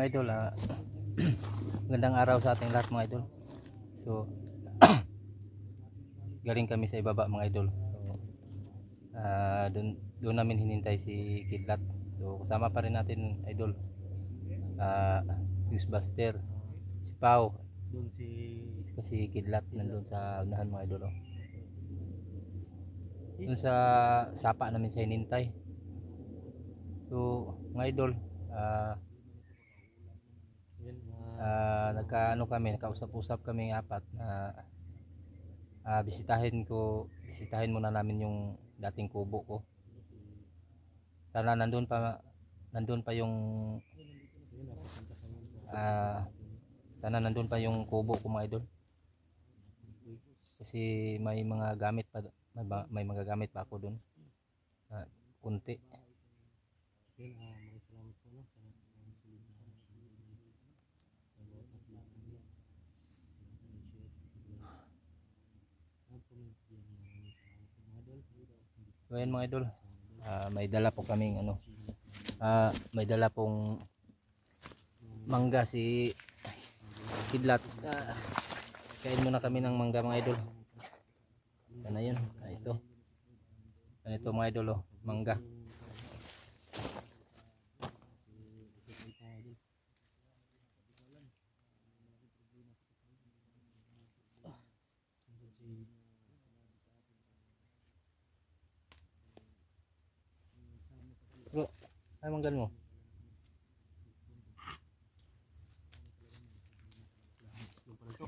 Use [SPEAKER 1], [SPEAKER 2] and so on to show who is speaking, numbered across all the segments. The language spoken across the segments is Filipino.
[SPEAKER 1] mga idol, magandang araw sa ating lahat mga idol. So, galing kami sa ibaba mga idol. So, doon namin hinintay si Kidlat. So, kasama pa rin natin idol. Fusemaster, si Pau,
[SPEAKER 2] Doon si
[SPEAKER 1] kasi Kidlat nandun sa unahan mga idol. Oh. Doon sa sapa namin sa hinintay. So, mga idol,
[SPEAKER 2] yun,
[SPEAKER 1] nagkaano kami, nakausap-usap kami apat na bisitahin muna namin yung dating kubo ko. Sana nandun pa yung sana nandun pa yung kubo ko mga idol. Kasi may mga gamit pa, may mga gamit pa ako dun. Kunti.
[SPEAKER 2] yun, mga salamat po no, sa sulit na sa bawat upload namin.
[SPEAKER 1] So ayan mga idol, may dala po kaming ano, may dala pong mangga si Kidlat. Kain muna kami ng mangga mga idol. Yan na yun, ito. Ganito mga idol, oh, mangga. Bro, ay manggan mo.
[SPEAKER 2] Yung pala to.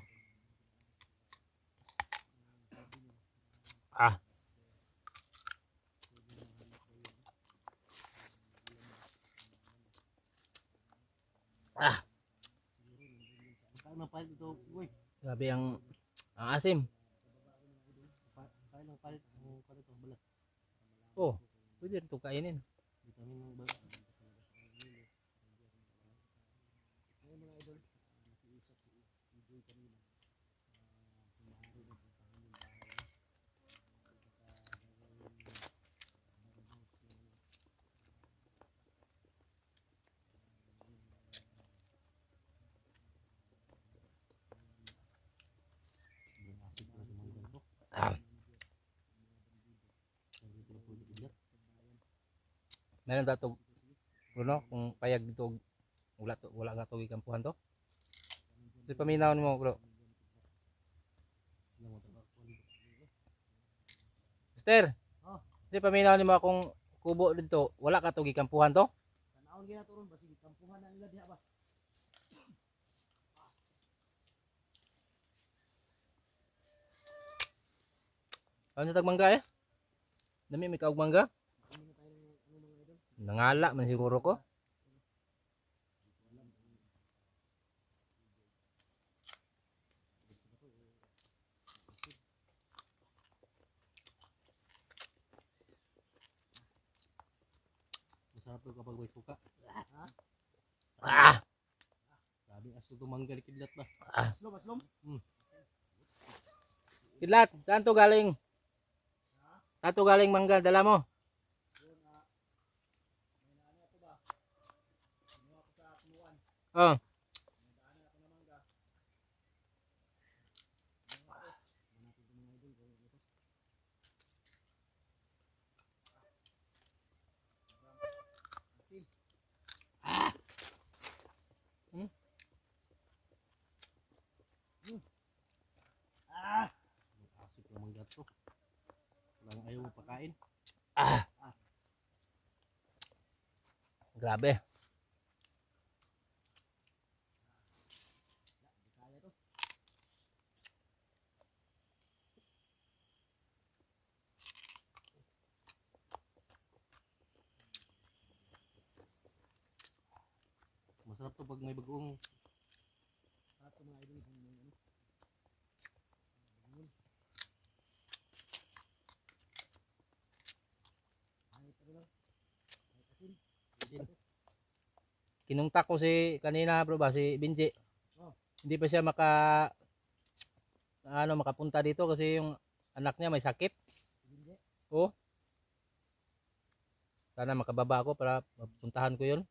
[SPEAKER 1] Ah,
[SPEAKER 2] Kain ng palit ito, uy.
[SPEAKER 1] grabe ang asim.
[SPEAKER 2] Kain ng palit, ang palit ito, balat.
[SPEAKER 1] Oh, pwede rin ito kainin.
[SPEAKER 2] Vitamin ng balat.
[SPEAKER 1] Ah, meron ba ito, Bruno, kung payag dito, wala nga ito ikampuhan to? So, paminawan mo, bro. Mister,
[SPEAKER 2] Oh,
[SPEAKER 1] kasi paminawan mo akong kubo dito, wala ka ito ikampuhan to?
[SPEAKER 2] tanaon gina turon ba sige kampuhan na nila diha ba?
[SPEAKER 1] Ano sa tagmangga eh? Dami may kaog mangga? Nangala man siguro ko.
[SPEAKER 2] Masarap to kapag may suka.
[SPEAKER 1] Ah!
[SPEAKER 2] Sabi aso tumanggal Kidlat ba?
[SPEAKER 1] Ah.
[SPEAKER 2] Aslom, aslom.
[SPEAKER 1] Kidlat, saan to galing? Saan to galing mangga? Dala mo? Oh. Hmm?
[SPEAKER 2] Asik yung mangga to. Walang ayaw mo pakain.
[SPEAKER 1] Ah. Grabe.
[SPEAKER 2] Masarap to pag may bagoong. Sarap to mga idol kung may ano.
[SPEAKER 1] Kinungtak ko si kanina bro ba si Binji.
[SPEAKER 2] Oh.
[SPEAKER 1] Hindi pa siya makapunta dito kasi yung anak niya may sakit. Oh. Sana makababa ako para mapuntahan ko 'yon.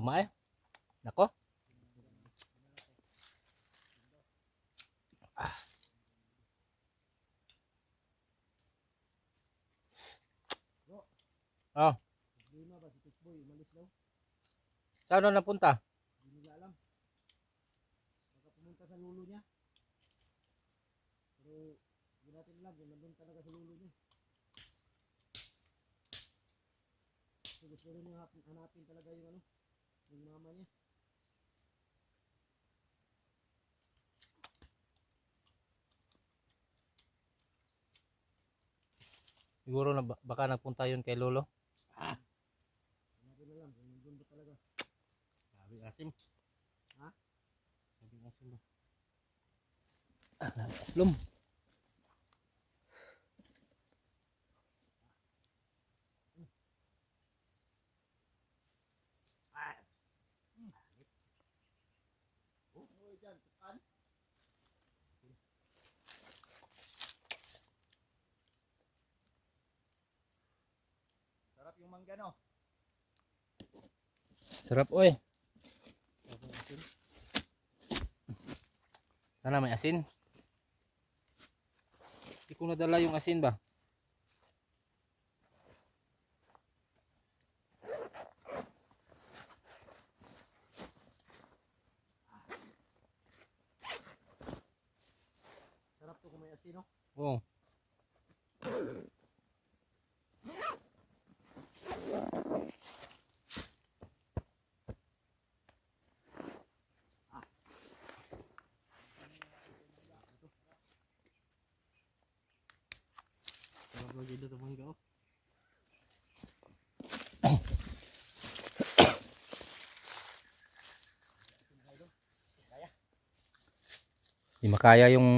[SPEAKER 1] Luma eh. Nako. Ah.
[SPEAKER 2] Lima ba si Tikboy? Umalis daw.
[SPEAKER 1] Saan na napunta?
[SPEAKER 2] Hindi nila alam. Baka pumunta sa lulo niya. Pero hindi natin alam kung nandun talaga sa lulo niya. So gusto rin niya hanapin talaga yung ano, yung mama niya.
[SPEAKER 1] Siguro na baka nagpunta yun kay Lolo.
[SPEAKER 2] Hindi natin alam kung nandun ba talaga.
[SPEAKER 3] Sabi asim.
[SPEAKER 2] Ha?
[SPEAKER 3] Sabi asim ba?
[SPEAKER 1] Aslum.
[SPEAKER 3] Oh, dyan, tukan. Sarap yung mangga no?
[SPEAKER 1] Sarap oy.
[SPEAKER 3] Sabi asim.
[SPEAKER 1] Sana may asin. Hindi ko nadala yung asin ba?
[SPEAKER 2] Sarap to kung may asin, no?
[SPEAKER 1] Oo.
[SPEAKER 3] Sarap lagi dito mangga oh.
[SPEAKER 1] Di makaya yung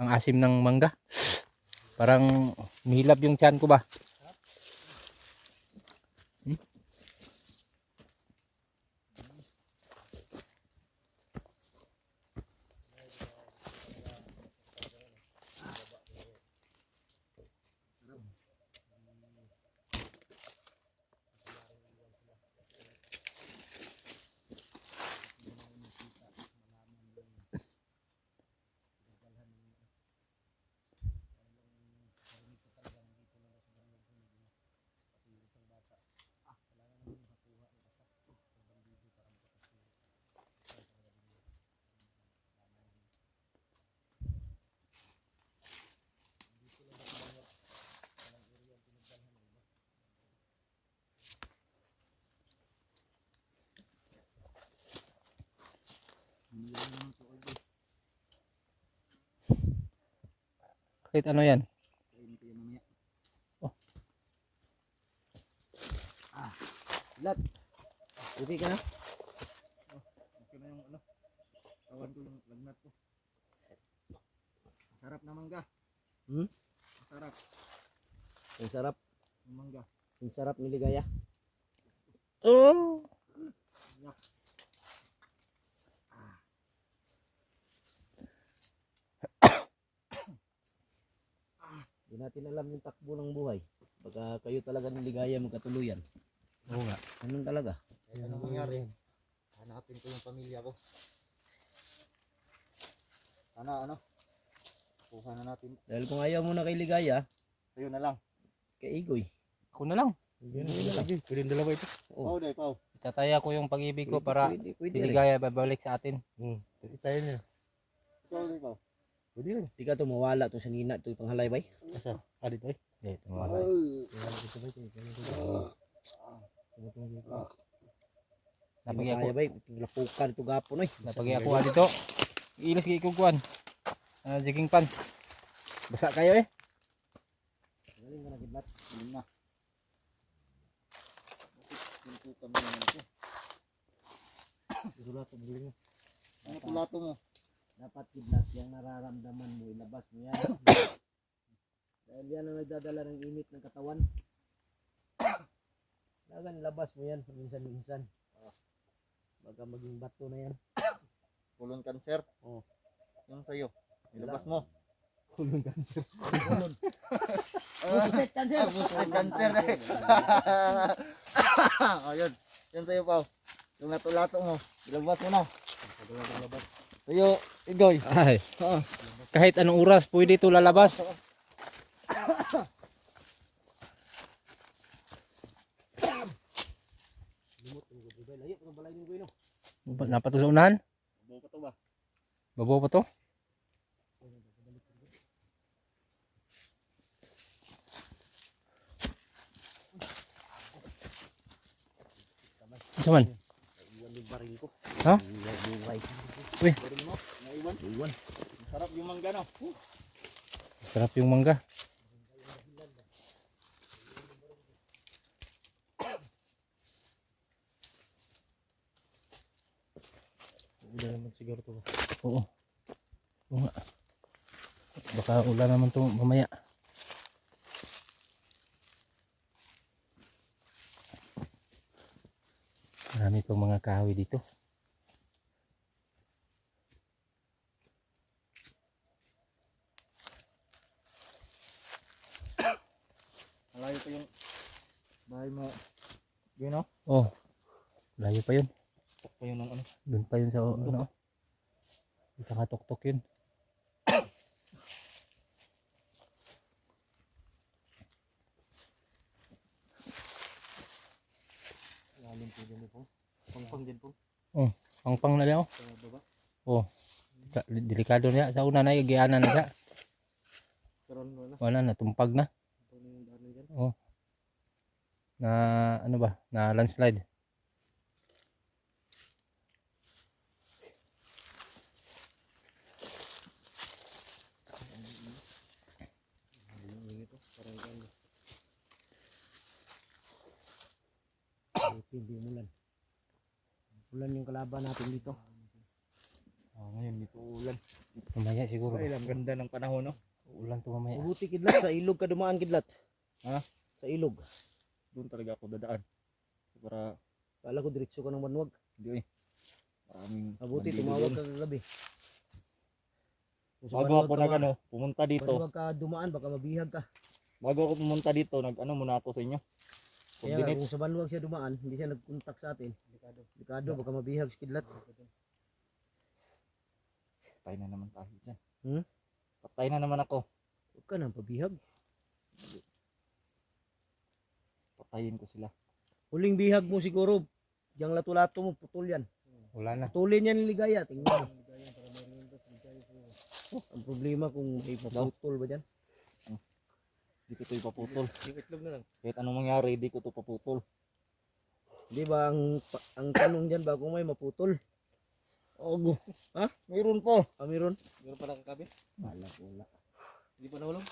[SPEAKER 1] ang asim ng mangga. Parang nihilab yung tiyan ko ba? Kahit ano yan?
[SPEAKER 2] Kainin ko yan mamaya.
[SPEAKER 1] Oh.
[SPEAKER 2] Lat. Okay ka na?
[SPEAKER 3] Okay na yung ano. Tawan ko yung lagnat ko.
[SPEAKER 2] Sarap na mangga.
[SPEAKER 3] Sarap
[SPEAKER 2] Ang sarap.
[SPEAKER 3] yung mangga.
[SPEAKER 2] Ang sarap ni Ligaya.
[SPEAKER 1] Oh.
[SPEAKER 2] Hindi natin alam yung takbo ng buhay. Baka kayo talaga ni Ligaya magkatuluyan.
[SPEAKER 1] Oo nga.
[SPEAKER 2] Ganun talaga.
[SPEAKER 3] Kahit anong mangyari, hanapin ko yung pamilya ko. Sana ano, kuha na natin.
[SPEAKER 2] Dahil kung ayaw mo na kay Ligaya,
[SPEAKER 3] Tayo na lang.
[SPEAKER 2] kay Igoy.
[SPEAKER 1] Ako na lang.
[SPEAKER 3] Pwede yung dalawa ito. Oo, dahil Pao.
[SPEAKER 1] Itataya ko yung pag-ibig ko para
[SPEAKER 2] Pwede
[SPEAKER 1] si
[SPEAKER 2] rin.
[SPEAKER 1] Ligaya babalik sa atin.
[SPEAKER 3] Tayo niya. Ikaw dahil Pao. Pwede rin.
[SPEAKER 2] Di ka to mawala to sa nina to panghalay bay.
[SPEAKER 3] Asa? Dito eh.
[SPEAKER 1] Dito, wala. Napagi ako,
[SPEAKER 2] Kaya bay, lapukan to gapon oy.
[SPEAKER 1] napagi ako dito. Ilis kay kukuan. Jigging pants. Basa kayo eh.
[SPEAKER 2] Galing ka na kidlat.
[SPEAKER 3] Yun na. Bakit kami naman ito?
[SPEAKER 2] Isulato galing mo.
[SPEAKER 3] Ano tulato mo?
[SPEAKER 2] Dapat kidlat yung nararamdaman mo, ilabas mo yan. Dahil yan ang nagdadala ng init ng katawan. Kailangan ilabas mo yan minsan-minsan. Baka maging bato na yan.
[SPEAKER 3] Colon cancer?
[SPEAKER 2] Oo.
[SPEAKER 3] Yung sa'yo. Ilabas mo.
[SPEAKER 2] Kulong cancer. Kulong. Prostate cancer.
[SPEAKER 3] Prostate cancer eh. Ayun. Yan sa'yo Pao. Yung lato-lato mo. Ilabas mo na. Tuyo, Igoy.
[SPEAKER 1] Ay,
[SPEAKER 3] Oo.
[SPEAKER 1] kahit anong oras pwede ito lalabas. Napatulunan?
[SPEAKER 3] Bawa pa to ba?
[SPEAKER 1] Babaw pa to? Isa man?
[SPEAKER 3] Iwan yung baril ko.
[SPEAKER 1] Ha?
[SPEAKER 3] Buhay.
[SPEAKER 1] Uy.
[SPEAKER 3] Meron mo? Naiwan? Iwan. Masarap yung mangga no?
[SPEAKER 1] Sarap yung mangga.
[SPEAKER 2] Ulan naman siguro to.
[SPEAKER 1] Oo. Oo nga. Baka ulan naman to mamaya. Marami pong mga kahoy dito.
[SPEAKER 3] Malayo pa yung bahay mo. Yun no?
[SPEAKER 1] Oh. Layo pa yun.
[SPEAKER 3] Tok pa yun ng ano.
[SPEAKER 1] Doon pa yun sa ano. Nakatuktok yun.
[SPEAKER 3] Lalim po dyan po. Pangpang din po.
[SPEAKER 1] Pangpang na lang.
[SPEAKER 3] Sa baba.
[SPEAKER 1] Oh. Delikado niya. Sa una na gianan na siya.
[SPEAKER 3] Karoon mo na.
[SPEAKER 1] Wala na. Tumpag na.
[SPEAKER 3] Ito na yung daan dyan.
[SPEAKER 1] Oh. Na ano ba? Na landslide.
[SPEAKER 3] Ito. Parang ano. Hindi umulan. Ulan yung kalaban natin dito. Ngayon dito ulan.
[SPEAKER 1] Mamaya siguro.
[SPEAKER 3] Ay, ang ganda ng panahon no.
[SPEAKER 1] Ulan to mamaya.
[SPEAKER 3] Buti kidlat sa ilog ka dumaan kidlat. Ha? Sa ilog. Doon talaga ako dadaan. Para kala ko diretso ka ng Banwag. Hindi eh. Maraming mabuti tumawag ka kagabi. Bago ako nag pumunta dito. Banwag ka dumaan baka mabihag ka. Bago ako pumunta dito, nag-ano muna ako sa inyo. Kaya kung sa Banwag siya dumaan, hindi siya nag-contact sa atin. Delikado baka mabihag si kidlat. Patay na naman tayo dyan. Patay na naman ako. Huwag ka nang pabihag. Patayin ko sila. Huling bihag mo siguro. Yang lato-lato mo, putol yan.
[SPEAKER 1] Wala na.
[SPEAKER 3] Putulin yan ni Ligaya. Tingnan mo. Ang problema kung may paputol ba dyan? Hindi ko ito ipaputol. Itlog na lang. Kahit anong mangyari, hindi ko ito paputol. Di ba ang tanong dyan ba kung may maputol? Ogo. Ha? Mayroon po. Ah, mayroon? Mayroon pa nakakabi? Wala. Hindi pa nahulog?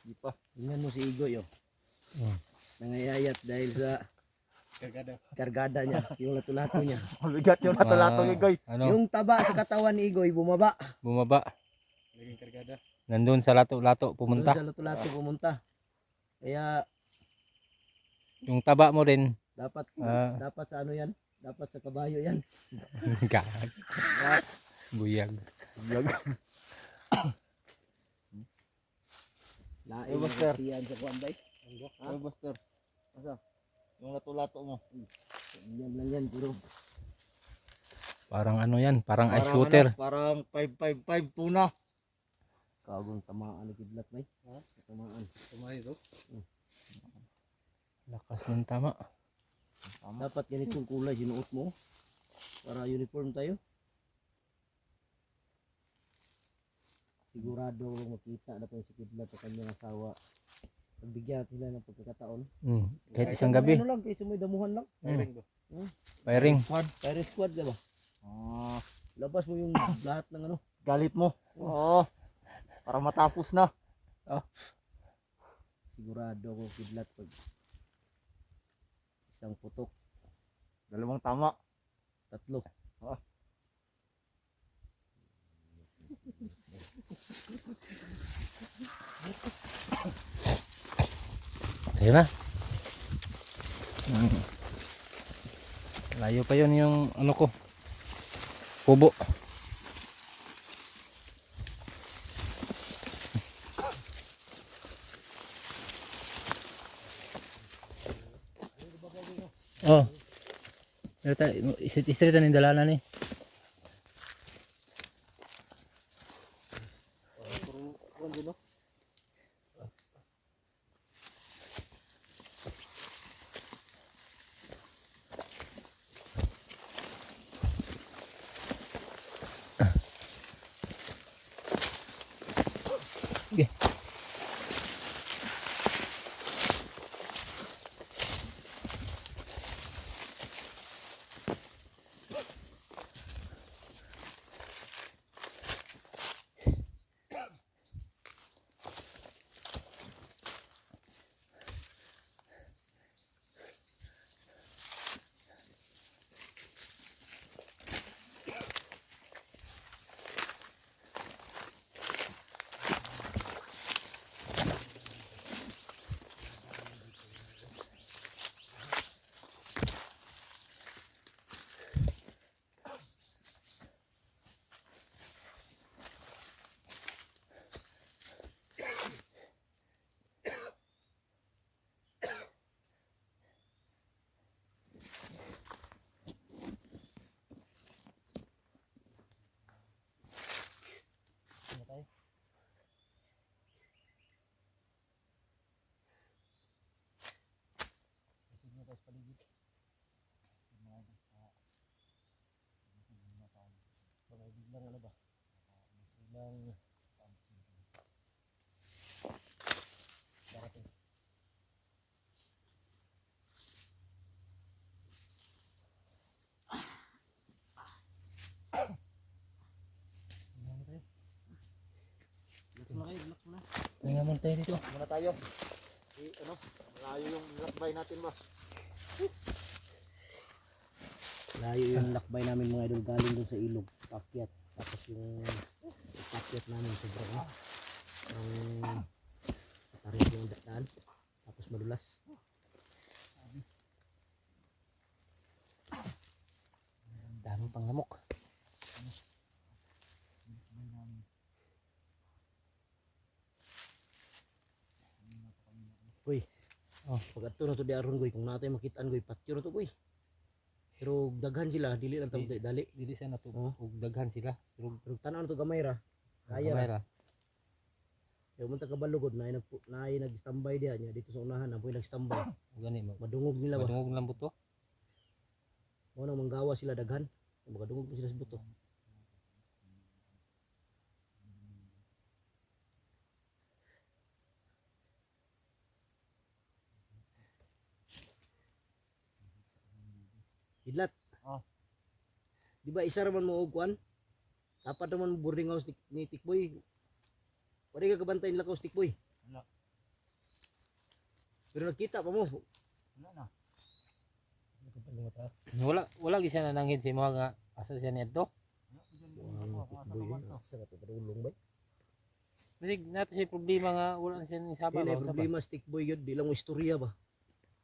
[SPEAKER 3] Hindi pa. Tingnan mo si Igoy oh. Nangayayat dahil sa kargada niya, yung lato-lato niya. Mabigat yung lato-lato ni Igoy.
[SPEAKER 1] Ano?
[SPEAKER 3] Yung taba sa katawan ni Igoy bumaba.
[SPEAKER 1] Bumaba.
[SPEAKER 2] Naging kargada.
[SPEAKER 1] Nandun sa lato-lato pumunta.
[SPEAKER 3] Doon sa lato-lato pumunta. Kaya
[SPEAKER 1] Yung taba mo rin.
[SPEAKER 3] dapat sa ano yan? Dapat sa kabayo yan.
[SPEAKER 1] Gag. Buyag.
[SPEAKER 3] Lain yung kasiyan sa kuambay. Ay, Buster. Asa? Yung lato-lato mo. Yan lang yan, bro.
[SPEAKER 1] Parang ano yan. Parang ice shooter.
[SPEAKER 3] Parang 555 tuna. Kagong tamaan ni kidlat may. Ha? Tamaan. Tamaan ito?
[SPEAKER 1] Lakas ng tama.
[SPEAKER 3] Dapat ganitong kulay sinuot mo. Para uniform tayo. Sigurado makita na po si kidlat sa kanyang asawa. Pagbigyan sila ng pagkakataon.
[SPEAKER 1] Kahit isang gabi.
[SPEAKER 3] Ano lang, kahit may damuhan lang.
[SPEAKER 2] Firing ba?
[SPEAKER 1] Firing.
[SPEAKER 3] Fire squad ka ba? Labas mo yung lahat ng ano. Galit mo. Oo. Para matapos na. Sigurado ako kidlat pag isang putok. Dalawang tama. Tatlo.
[SPEAKER 1] Ayun na. Layo pa yun yung ano ko. Kubo. Oh. Isit-isitan yung dalanan eh.
[SPEAKER 3] Puro kuan din no.
[SPEAKER 1] Sige. Biglang ano ba? Biglang darating. Relax muna. Pahinga muna tayo dito.
[SPEAKER 3] Muna tayo. Ano? Malayo yung lakbay natin ba? Layo yung lakbay namin mga idol, galing dun sa ilog, pakyat. Tapos yung pakyat namin sobrang tarik yung daan. Tapos madulas.
[SPEAKER 1] Daming panglamok.
[SPEAKER 3] Uy, pag ato na to di aron goy, kung natay makitaan goy, patyo na to goy. Pero daghan sila, dili lang tamo dali.
[SPEAKER 1] Dili siya na to.
[SPEAKER 3] Oh.
[SPEAKER 1] Ug daghan sila.
[SPEAKER 3] Pero tanaw na to gamay ra. Kaya ra.
[SPEAKER 1] Kamera.
[SPEAKER 3] Kaya munta ka balugod na nag-standby diha niya dito sa unahan, apoy nag-standby.
[SPEAKER 1] Gani mo.
[SPEAKER 3] Madungog nila ba?
[SPEAKER 1] Madungog lang buto.
[SPEAKER 3] Mo nang manggawa sila daghan. Makadungog mo sila sa buto. Idlat. Di ba isa raman mo og kuan? Dapat naman mo boarding house ni Tikboy. Pwede ka kabantay nila ko Tikboy.
[SPEAKER 2] Wala.
[SPEAKER 3] Pero nakita pa mo.
[SPEAKER 2] Wala na.
[SPEAKER 1] Wala gyud siya nanangin si mga nga asa siya niadto.
[SPEAKER 3] Tikboy. Asa ka to padulong ba?
[SPEAKER 1] Bisig nato si problema nga wala siya ni saba
[SPEAKER 3] Dili
[SPEAKER 1] ba.
[SPEAKER 3] problema sa Tikboy yun, di lang mo istorya ba.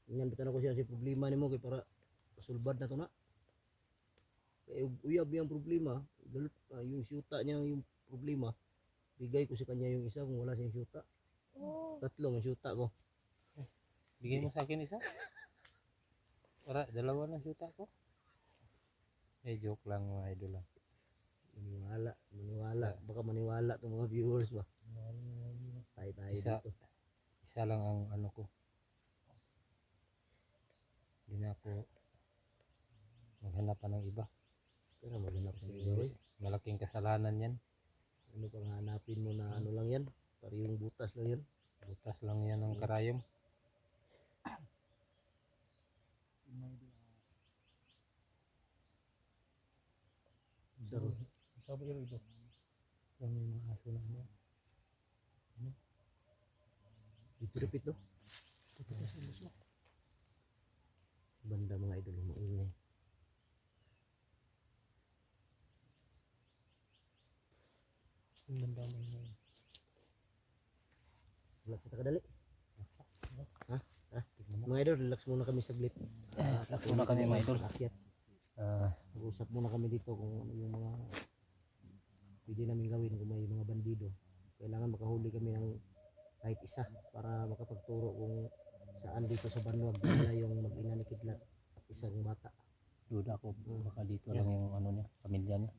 [SPEAKER 3] Ngayon bitan ako siya si problema nimo kay para masulbad na to na. Kaya uyab yung problema, yung syuta niya yung problema, bigay ko sa kanya yung isa kung wala siyang syuta. Tatlo ang syuta ko.
[SPEAKER 1] Bigay mo sa akin isa. Para dalawa na syuta ko. Joke lang mga idol lang.
[SPEAKER 3] Maniwala, baka maniwala itong mga viewers ba. Tayo
[SPEAKER 1] Isa.
[SPEAKER 3] dito.
[SPEAKER 1] Isa lang ang ano ko. Hindi na ako maghanap pa ng iba.
[SPEAKER 3] Pero maghanap ng iba eh.
[SPEAKER 1] Malaking kasalanan yan.
[SPEAKER 3] Ano pang hanapin mo na ano lang yan? Para yung butas lang yan.
[SPEAKER 1] Butas lang yan ng karayom.
[SPEAKER 3] Saro.
[SPEAKER 1] Sabi yung ito. Yung may mga aso na mo.
[SPEAKER 3] Repeat no? Banda mga idol maingay.
[SPEAKER 1] Yung banda mo yun.
[SPEAKER 3] Relax sa kadali. Ha? Mga idol, relax muna kami saglit.
[SPEAKER 1] Relax muna kami mga idol.
[SPEAKER 3] Akyat.
[SPEAKER 1] Ah,
[SPEAKER 3] Mag-usap muna kami dito kung ano yung mga pwede namin gawin kung may mga bandido. Kailangan makahuli kami ng kahit isa para makapagturo kung saan dito sa Banwag wala yung mag-ina ni Kidlat at isang bata.
[SPEAKER 1] duda ko baka dito lang yung ano niya, pamilya niya.